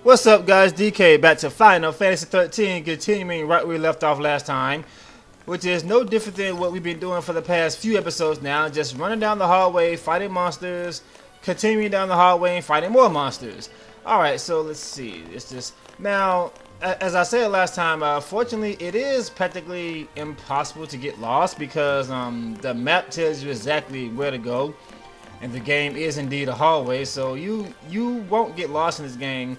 What's up, guys? DK back to Final Fantasy 13, continuing right where we left off last time, which is no different than what we've been doing for the past few episodes now, just running down the hallway, fighting monsters, continuing down the hallway and fighting more monsters. Alright, so let's see. It's just now, as I said last time, fortunately it is practically impossible to get lost because the map tells you exactly where to go, and the game is indeed a hallway, so you won't get lost in this game.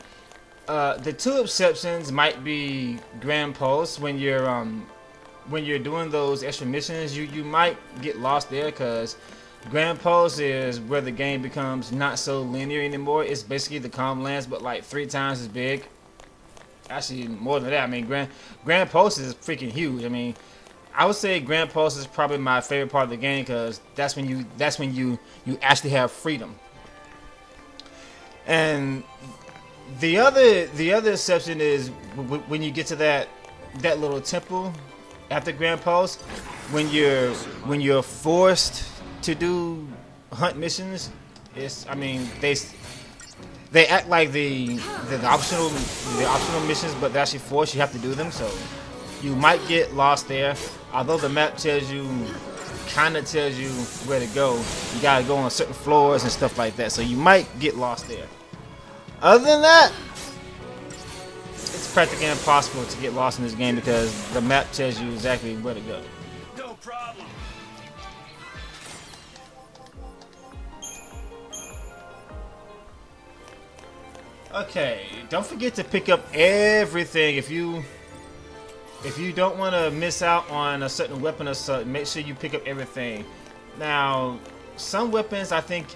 The two exceptions might be grand posts. When you're doing those extra missions, you might get lost there because grand posts is where the game becomes not so linear anymore. It's basically the common lands, but like 3 times as big. Actually, more than that. I mean, grand posts is freaking huge. I mean, I would say grand posts is probably my favorite part of the game because that's when you actually have freedom. And the other exception is when you get to that little temple at the grand post, when you're forced to do hunt missions. I mean, they act like the optional missions, but they're actually forced. You have to do them, so you might get lost there. Although the map kind of tells you where to go, you gotta go on certain floors and stuff like that. So you might get lost there. Other than that, it's practically impossible to get lost in this game because the map tells you exactly where to go. No problem. Okay, don't forget to pick up everything. If you don't want to miss out on a certain weapon or something, make sure you pick up everything. Now, some weapons I think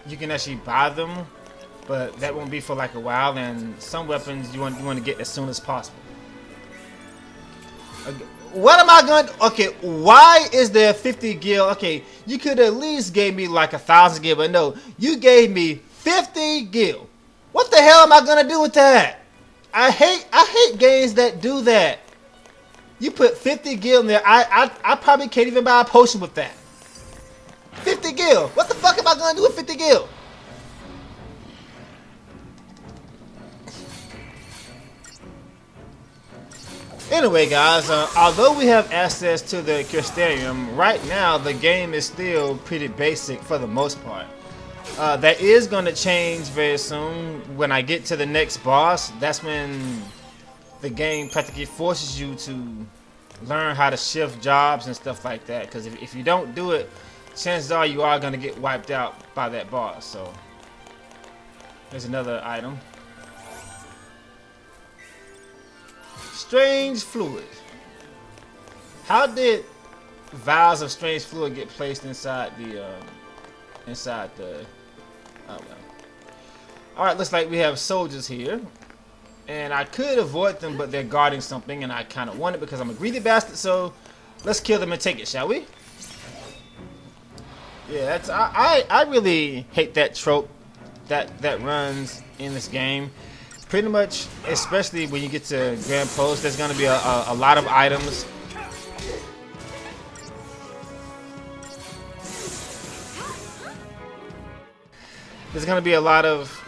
you can actually buy them, but that won't be for like a while. And some weapons you want to get as soon as possible. What am I going to... Okay, why is there 50 gil? Okay, you could at least gave me like 1,000 gil, but no, you gave me 50 gil. What the hell am I going to do with that? I hate games that do that. You put 50 gil in there. I probably can't even buy a potion with that. 50 gil. What the fuck am I going to do with 50 gil? Anyway, guys, although we have access to the Crystarium, right now the game is still pretty basic for the most part. That is going to change very soon. When I get to the next boss, that's when the game practically forces you to learn how to shift jobs and stuff like that. Because if you don't do it, chances are you are going to get wiped out by that boss. So, there's another item. Strange fluid. How did vials of strange fluid get placed inside the oh well. Alright, looks like we have soldiers here. And I could avoid them, but they're guarding something, and I kind of want it because I'm a greedy bastard, so let's kill them and take it, shall we? Yeah, that's I really hate that trope that runs in this game. Pretty much, especially when you get to Grand Post, there's going to be a lot of items. There's going to be a lot of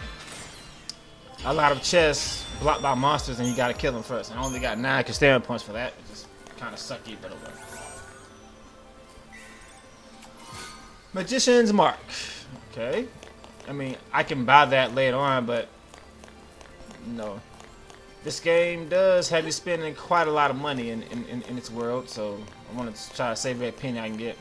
chests blocked by monsters, and you got to kill them first. And I only got 9 Crystarium points for that. It's just kind of sucky, but okay. Magician's Mark. Okay. I mean, I can buy that later on, but no. This game does have you spending quite a lot of money in its world, so I want to try to save every penny I can get.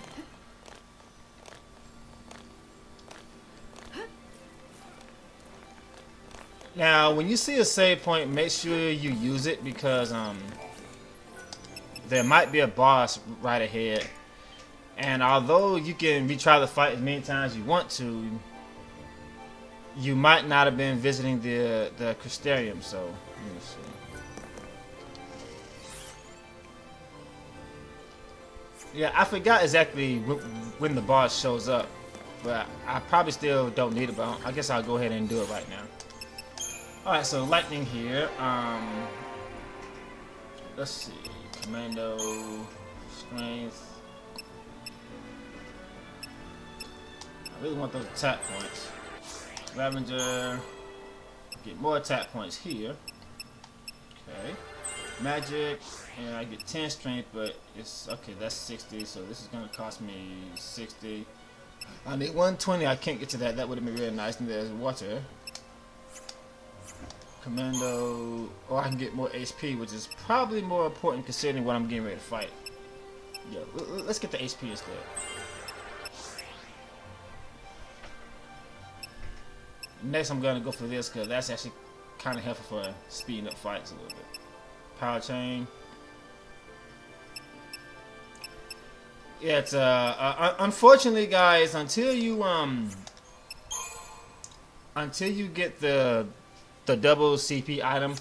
Now, when you see a save point, make sure you use it because there might be a boss right ahead. And although you can retry the fight as many times as you want to, you might not have been visiting the Crystarium, so let me see. Yeah, I forgot exactly when the boss shows up, but I probably still don't need it, but I guess I'll go ahead and do it right now. Alright, so lightning here. Let's see. Commando, strength. I really want those attack points. Ravager. Get more attack points here. Okay. Magic, and I get 10 strength, but it's okay. That's 60, so this is gonna cost me 60. I need 120. I can't get to that. That would have been really nice. And there's water. Commando. Or I can get more HP, which is probably more important considering what I'm getting ready to fight. Yeah, let's get the HP instead. Next, I'm gonna go for this because that's actually kind of helpful for speeding up fights a little bit. Power chain. Yeah, it's unfortunately, guys, until you get the double CP item,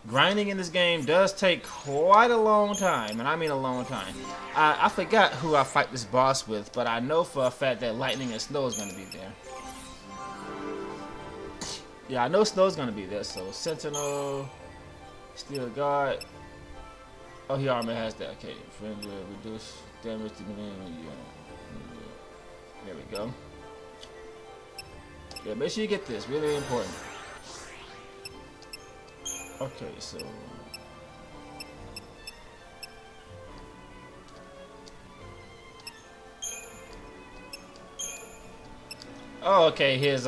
grinding in this game does take quite a long time, and I mean a long time. I forgot who I fight this boss with, but I know for a fact that lightning and snow is gonna be there. Yeah, I know snow's gonna be there. So Sentinel, Steel Guard. Oh, he already has that. Okay, friend will reduce damage to the there we go. Yeah, make sure you get this. Really important. Okay, so oh, okay. His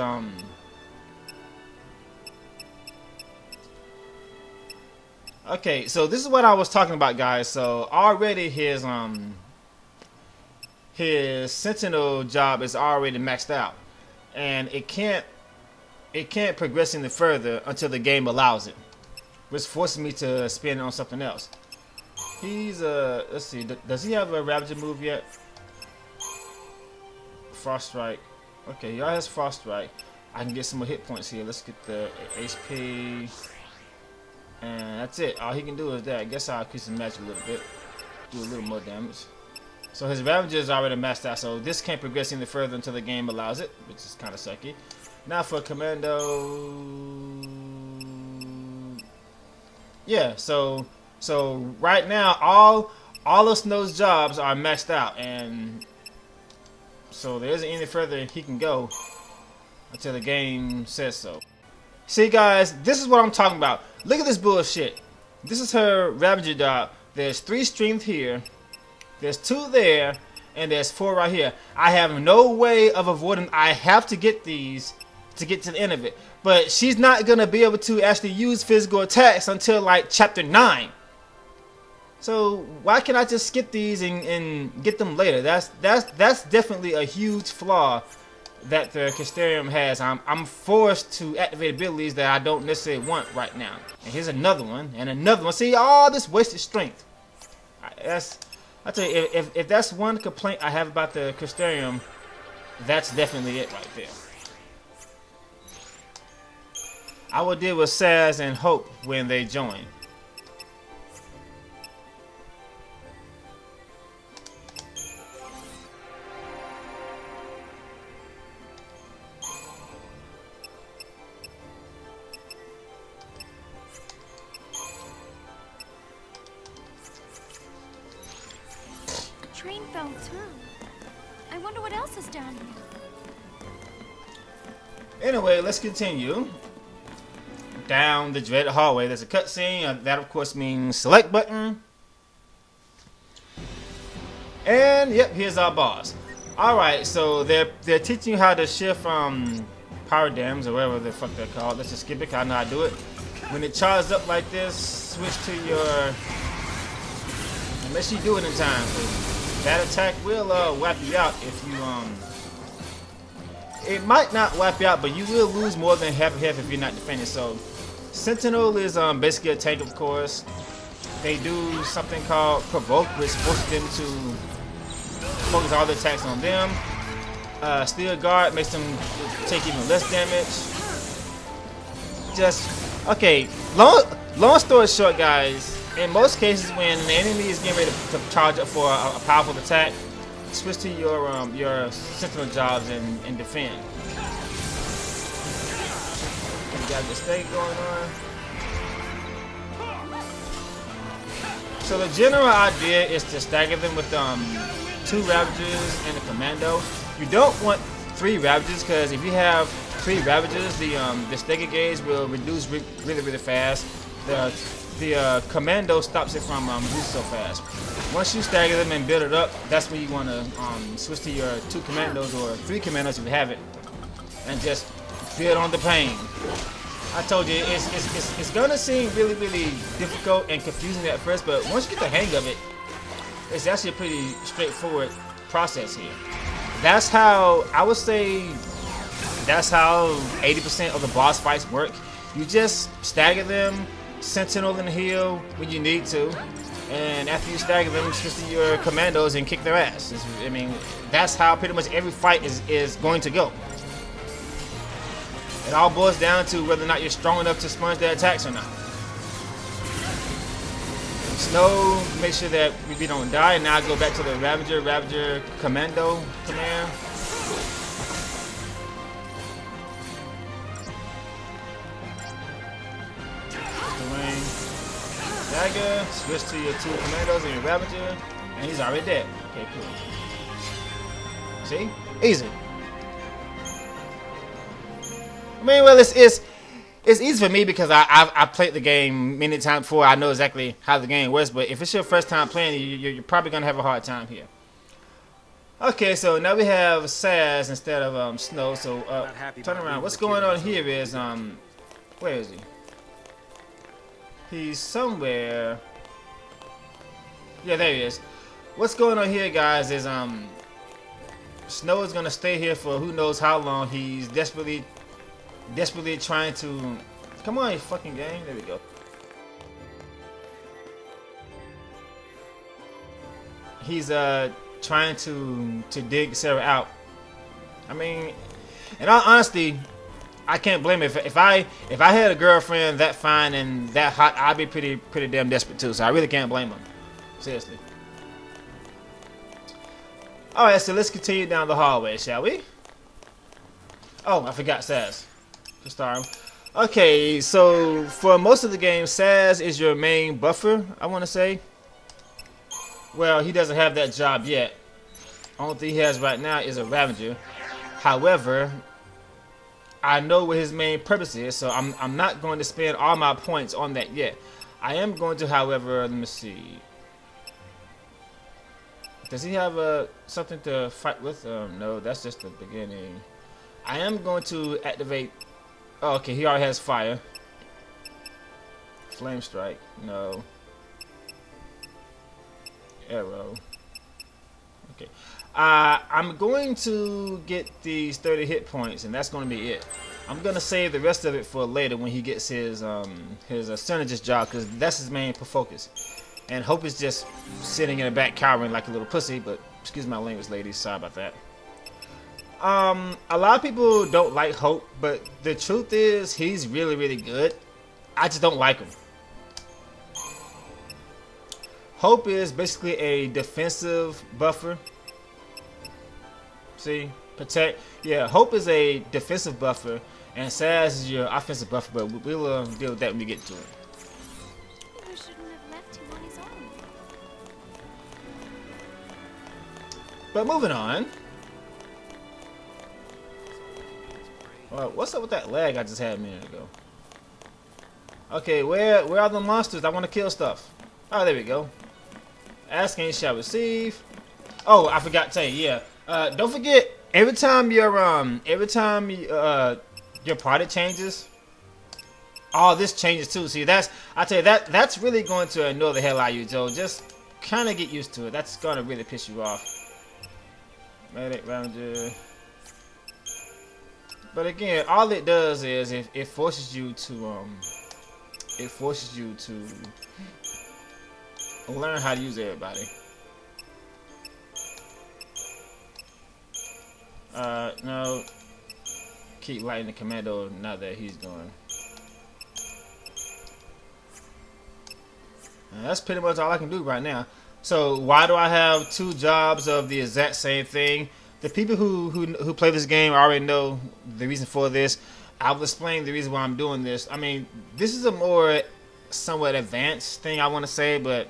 Okay, so this is what I was talking about, guys. So already his Sentinel job is already maxed out, and it can't progress any further until the game allows it, which forces me to spend on something else. He's let's see, does he have a Ravager move yet? Frost Strike. Okay, he already has Frost Strike. I can get some more hit points here. Let's get the HP. And that's it. All he can do is that. I guess I'll increase his magic a little bit. Do a little more damage. So his Ravager is already maxed out. So this can't progress any further until the game allows it, which is kind of sucky. Now for Commando. Yeah, so right now all of Snow's jobs are maxed out. And so there isn't any further he can go until the game says so. See, guys, this is what I'm talking about. Look at this bullshit. This is her Ravager job. There's 3 strength here. There's 2 there. And there's 4 right here. I have no way of avoiding. I have to get these to get to the end of it. But she's not going to be able to actually use physical attacks until like chapter 9. So why can't I just skip these and get them later? That's definitely a huge flaw that the Crystarium has. I'm forced to activate abilities that I don't necessarily want right now. And here's another one, and another one. See, all this wasted strength. I tell you, if that's one complaint I have about the Crystarium, that's definitely it right there. I will deal with Saz and Hope when they join. Train fell through. I wonder what else is down here. Anyway, let's continue down the dreaded hallway. There's a cutscene. That, of course, means select button. And yep, here's our boss. All right, so they're teaching you how to shift power dams or whatever the fuck they're called. Let's just skip it. 'Cause I know how to do it. When it charges up like this, switch to your. Make sure you do it in time. That attack will wipe you out if you it might not wipe you out, but you will lose more than half if you're not defending. So Sentinel is basically a tank, of course. They do something called provoke, which forces them to focus all the attacks on them. Steel Guard makes them take even less damage. Just okay. Long story short, guys. In most cases, when the enemy is getting ready to charge up for a powerful attack, switch to your Sentinel jobs and defend. You got this thing going on. So the general idea is to stagger them with 2 Ravagers and a Commando. You don't want 3 Ravagers because if you have 3 Ravagers. The stagger gauge will reduce really fast. The commando stops it from reducing so fast. Once you stagger them and build it up, that's when you want to switch to your 2 commandos or 3 commandos if you have it, and just build on the pain. I told you it's gonna seem really difficult and confusing at first, but once you get the hang of it, it's actually a pretty straightforward process here. That's how I would say. That's how 80% of the boss fights work. You just stagger them, sentinel and heal when you need to, and after you stagger them, switch to your commandos and kick their ass. I mean, that's how pretty much every fight is going to go. It all boils down to whether or not you're strong enough to sponge their attacks or not. Snow, make sure that we don't die. Now I go back to the Ravager commando command. Dagger, switch to your 2 commandos and your Ravager, and he's already dead. Okay, cool. See? Easy. I mean, well, it's easy for me because I've played the game many times before. I know exactly how the game works, but if it's your first time playing, you're probably going to have a hard time here. Okay, so now we have Saz instead of Snow, so turn around. What's going on here is, where is he? He's somewhere. Yeah, there he is. What's going on here, guys, is Snow is gonna stay here for who knows how long. He's desperately trying to. Come on, you fucking game. There we go. He's trying to dig Sarah out. I mean, in all honesty, I can't blame him. If I had a girlfriend that fine and that hot, I'd be pretty damn desperate too. So I really can't blame him. Seriously. All right, so let's continue down the hallway, shall we? Oh, I forgot Saz. Crystarium. Okay, so for most of the game, Saz is your main buffer, I want to say. Well, he doesn't have that job yet. Only thing he has right now is a Ravager. However, I know what his main purpose is, so I'm not going to spend all my points on that yet. I am going to, however, let me see. Does he have something to fight with? No, that's just the beginning. I am going to activate. Oh, okay, he already has fire. Flame strike. No. Arrow. Okay. I'm going to get these 30 hit points, and that's going to be it. I'm going to save the rest of it for later when he gets his synergist job, because that's his main focus. And Hope is just sitting in the back cowering like a little pussy, but excuse my language, ladies. Sorry about that. A lot of people don't like Hope, but the truth is he's really good. I just don't like him. Hope is basically a defensive buffer. See, protect. Yeah, Hope is a defensive buffer, and Saz is your offensive buffer. But we'll deal with that when we get to it. We shouldn't have left him on his own. But moving on. What's up with that lag I just had a minute ago? Okay, where are the monsters? I want to kill stuff. Oh, there we go. Asking shall receive. Oh, I forgot to tell you. Yeah. Don't forget, every time your party changes, all this changes too. See, I tell you that's really going to annoy the hell out of you, Joe. Just kind of get used to it. That's gonna really piss you off. Medic Ravager. But again, all it does is it forces you to learn how to use everybody. No. Keep lighting the commando now that he's gone. And that's pretty much all I can do right now. So why do I have 2 jobs of the exact same thing? The people who play this game already know the reason for this. I will explain the reason why I'm doing this. I mean, this is a more somewhat advanced thing I want to say, but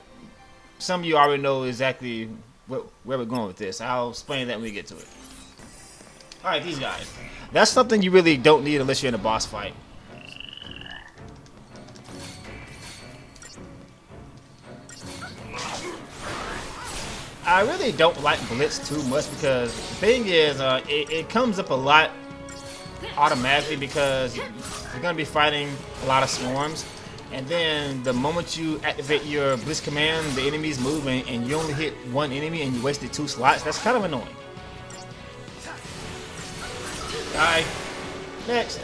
some of you already know exactly where we're going with this. I'll explain that when we get to it. Alright, these guys. That's something you really don't need unless you're in a boss fight. I really don't like Blitz too much because the thing is, it comes up a lot automatically because you're going to be fighting a lot of swarms. And then the moment you activate your Blitz command, the enemies move and you only hit one enemy and you wasted 2 slots. That's kind of annoying. Die. Next.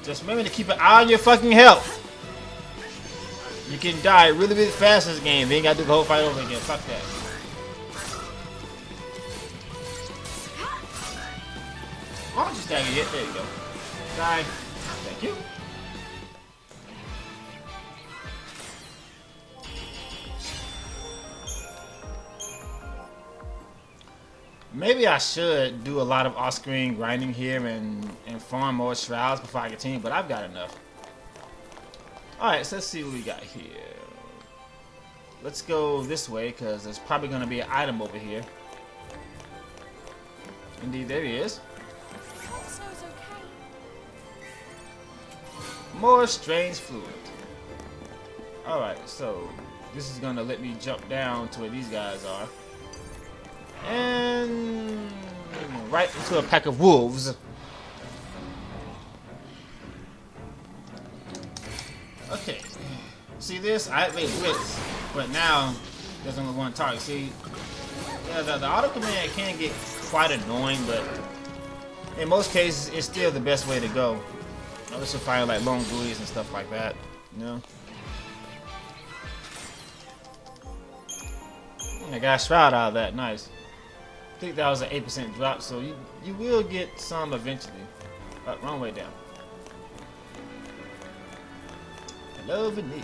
Just remember to keep an eye on your fucking health. You can die really, really fast in this game. Then you gotta do the whole fight over again. Fuck that. Why don't you stagger it? There you go. Die. Thank you. Maybe I should do a lot of off-screen grinding here and farm more shrouds before I continue, but I've got enough. Alright, so let's see what we got here. Let's go this way, because there's probably going to be an item over here. Indeed, there he is. More strange fluid. Alright, so this is going to let me jump down to where these guys are. And right into a pack of wolves. Okay. See this? I made Blitz, but now there's only one target. See, yeah, the auto command can get quite annoying, but in most cases, it's still the best way to go. Unless you're fighting like long buoys and stuff like that, you know. I got a shroud out of that. Nice. I think that was an 8% drop, so you will get some eventually. Wrong way down. Hello, Vanille.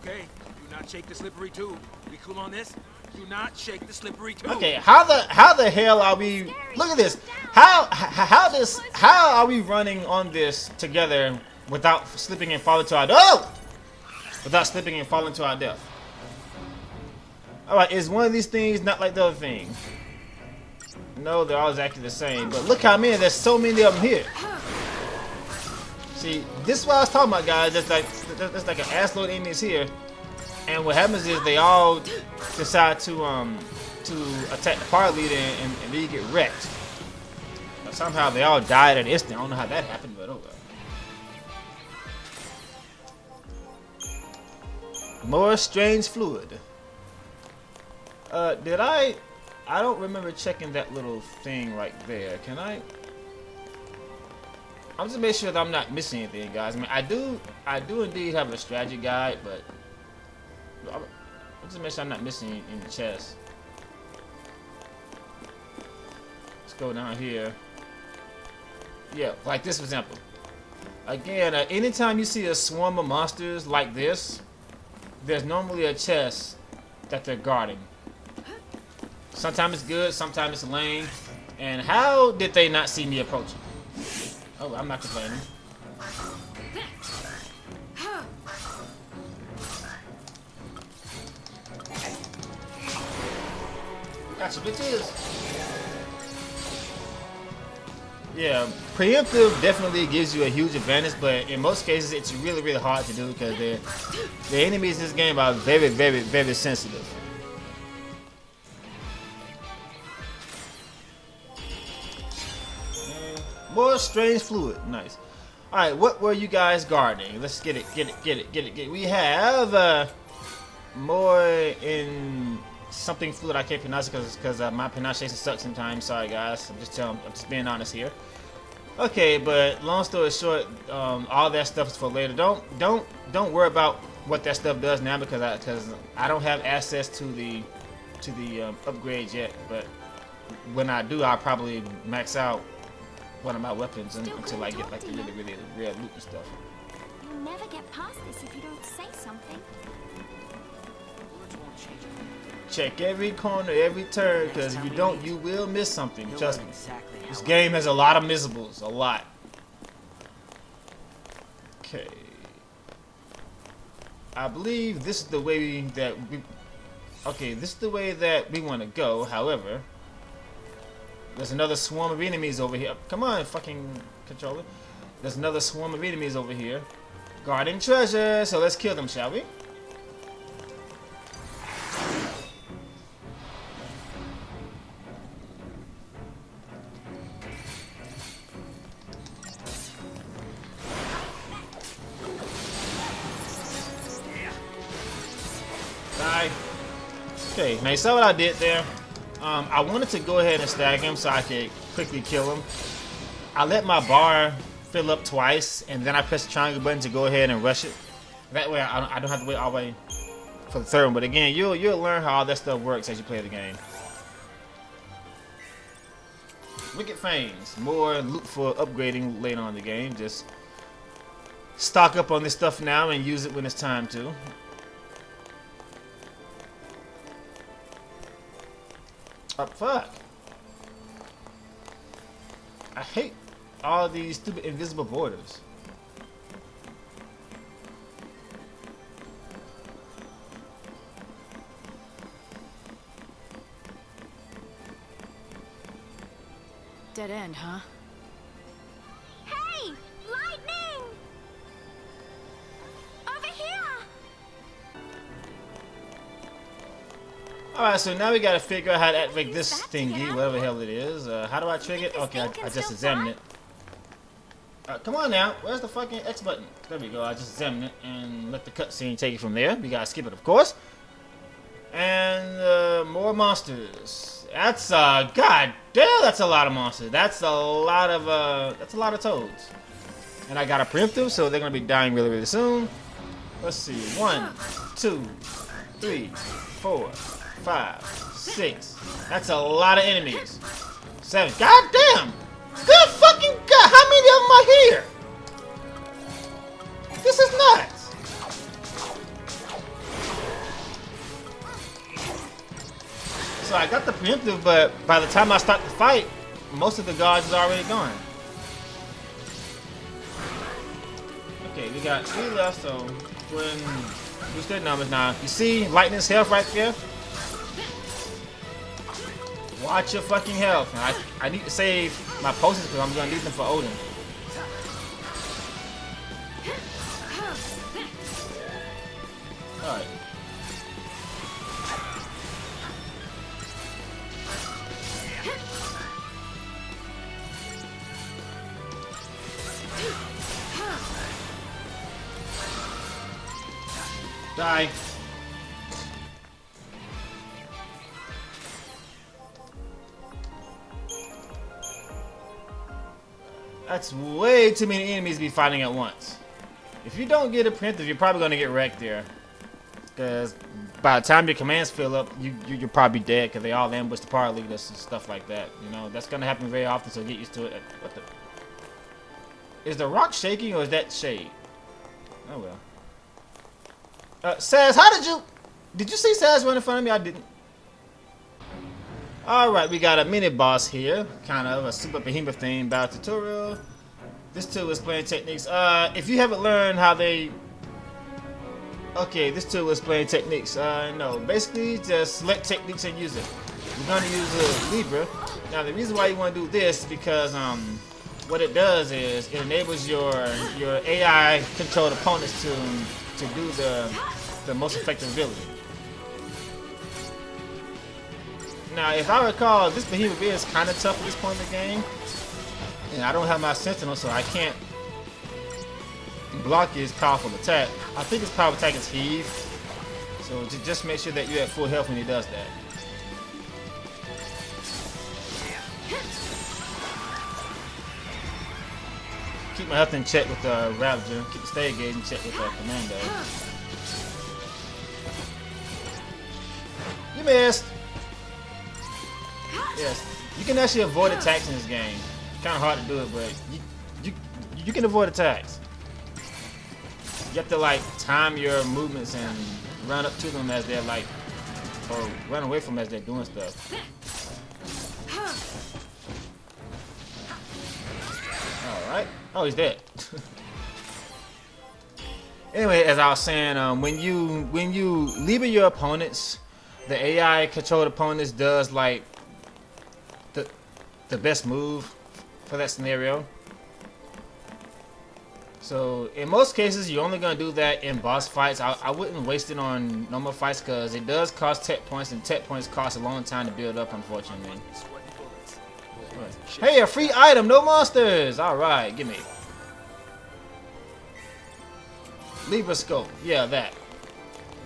Okay, do not shake the slippery tube. We cool on this? Do not shake the slippery tube. Okay, how the hell are we? Look at this. How are we running on this together without slipping and falling to our Without slipping and falling to our death. Alright, is one of these things not like the other thing? No, they're all exactly the same. But look how many, there's so many of them here. See, this is what I was talking about, guys. There's like an assload of enemies here. And what happens is they all decide to attack the party leader and then you get wrecked. But somehow they all died at an instant. I don't know how that happened, but oh well. More strange fluid. Did I don't remember checking that little thing right there. Can I? I'm just making sure that I'm not missing anything, guys. I mean, I do indeed have a strategy guide, but I'm just making sure I'm not missing anything in the chest. Let's go down here. Yeah, like this for example. Again, anytime you see a swarm of monsters like this, there's normally a chest that they're guarding. Sometimes it's good, sometimes it's lame. And how did they not see me approaching? Oh, I'm not complaining. Gotcha, bitches. Yeah, preemptive definitely gives you a huge advantage, but in most cases it's really, really hard to do because the enemies in this game are very, very, very sensitive. More strange fluid. Nice. Alright, what were you guys guarding? Let's get it. We have more in something fluid. I can't pronounce it because my pronunciation sucks sometimes. Sorry guys. I'm just being honest here. Okay, but long story short, all that stuff is for later. Don't worry about what that stuff does now because I don't have access to the upgrades yet. But when I do, I'll probably max out one of my weapons until I get like the really, really rare loot and stuff. You'll never get past this if you don't say something. Check every corner, every turn, because if you don't, you will miss something. Trust me. This game has a lot of missables. A lot. Okay. I believe this is the way that Okay, this is the way that we want to go. However, there's another swarm of enemies over here. Come on, fucking controller. There's another swarm of enemies over here. Guarding treasure. So let's kill them, shall we? Die. Okay, now you saw what I did there. I wanted to go ahead and stag him so I could quickly kill him. I let my bar fill up twice, and then I press the triangle button to go ahead and rush it. That way I don't have to wait all the way for the third one. But again, you'll learn how all that stuff works as you play the game. Wicked Fangs. More loot for upgrading later on in the game. Just stock up on this stuff now and use it when it's time to. Oh, fuck. I hate all these stupid invisible borders. Dead end, huh? Hey! Lightning! Over here! Alright, so now we gotta figure out how to activate this That's thingy, it. whatever the hell it is. How do I trigger it? This Okay, thing can I just still examined fly? it. Come on now, where's the fucking X button? There we go, I just examined it and let the cutscene take it from there. We gotta skip it, of course. And more monsters. That's god damn, that's a lot of monsters. That's a lot of toads. And I got a preemptive, so they're gonna be dying really, really soon. Let's see, 1, 2, 3, 4, 5, 6. That's a lot of enemies. 7. God damn! Good fucking god! How many of them are here? This is nuts. So I got the preemptive, but by the time I start the fight, most of the guards is already gone. Okay, we got 3 left, so when boost their numbers now. You see Lightning's health right there? Watch your fucking health. I need to save my potions because I'm gonna need them for Odin. Alright. Die. That's way too many enemies to be fighting at once. If you don't get a preemptive, you're probably gonna get wrecked there. Because by the time your commands fill up, you're probably dead because they all ambush the power leaders and stuff like that. You know, that's gonna happen very often, so get used to it. What the? Is the rock shaking or is that shade? Oh well. Saz, how did you see Saz run in front of me? I didn't. Alright, we got a mini boss here. Kind of a super behemoth theme battle tutorial. This tool is playing techniques. If you haven't learned how they... Okay, this tool is playing techniques. No, basically just select techniques and use it. You're going to use a Libra. Now the reason why you want to do this is because what it does is it enables your AI controlled opponents to do the most effective ability. Now, if I recall, this behemoth is kind of tough at this point in the game, and I don't have my sentinel, so I can't block his powerful attack. I think his powerful attack is heave, so just make sure that you're at full health when he does that. Keep my health in check with the Ravager. Keep the stay gauge in check with the Commando. You missed! Yes, you can actually avoid attacks in this game. Kind of hard to do it, but you can avoid attacks. You have to like time your movements and run up to them as they're like, or run away from them as they're doing stuff. All right. Oh, he's dead. Anyway, as I was saying, when you leave your opponents, the AI controlled opponents does like the best move for that scenario. So in most cases, you're only gonna do that in boss fights. I wouldn't waste it on normal fights because it does cost tech points, and tech points cost a long time to build up, unfortunately. Hey, a free item, no monsters. All right, give me Libra scope. Yeah, that.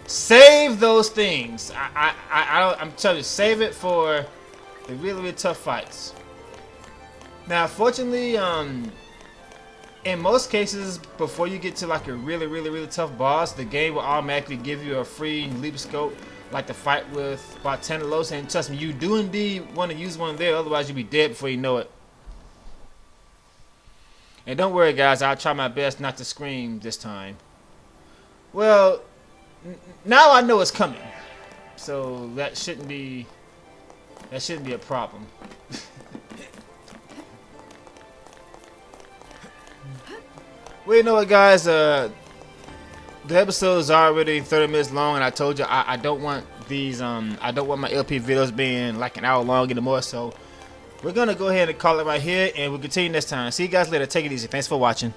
Save those things. I'm telling you, save it for the really tough fights. Now, fortunately, in most cases, before you get to like a really tough boss, the game will automatically give you a free Libra scope, like the fight with Bartendelos. And trust me, you do indeed want to use one there, otherwise you'll be dead before you know it. And don't worry, guys, I'll try my best not to scream this time. Well, now I know it's coming, so that shouldn't be a problem. Well, you know what, guys? The episode is already 30 minutes long, and I told you I don't want these I don't want my LP videos being like an hour long anymore. So we're gonna go ahead and call it right here, and we'll continue next time. See you guys later. Take it easy. Thanks for watching.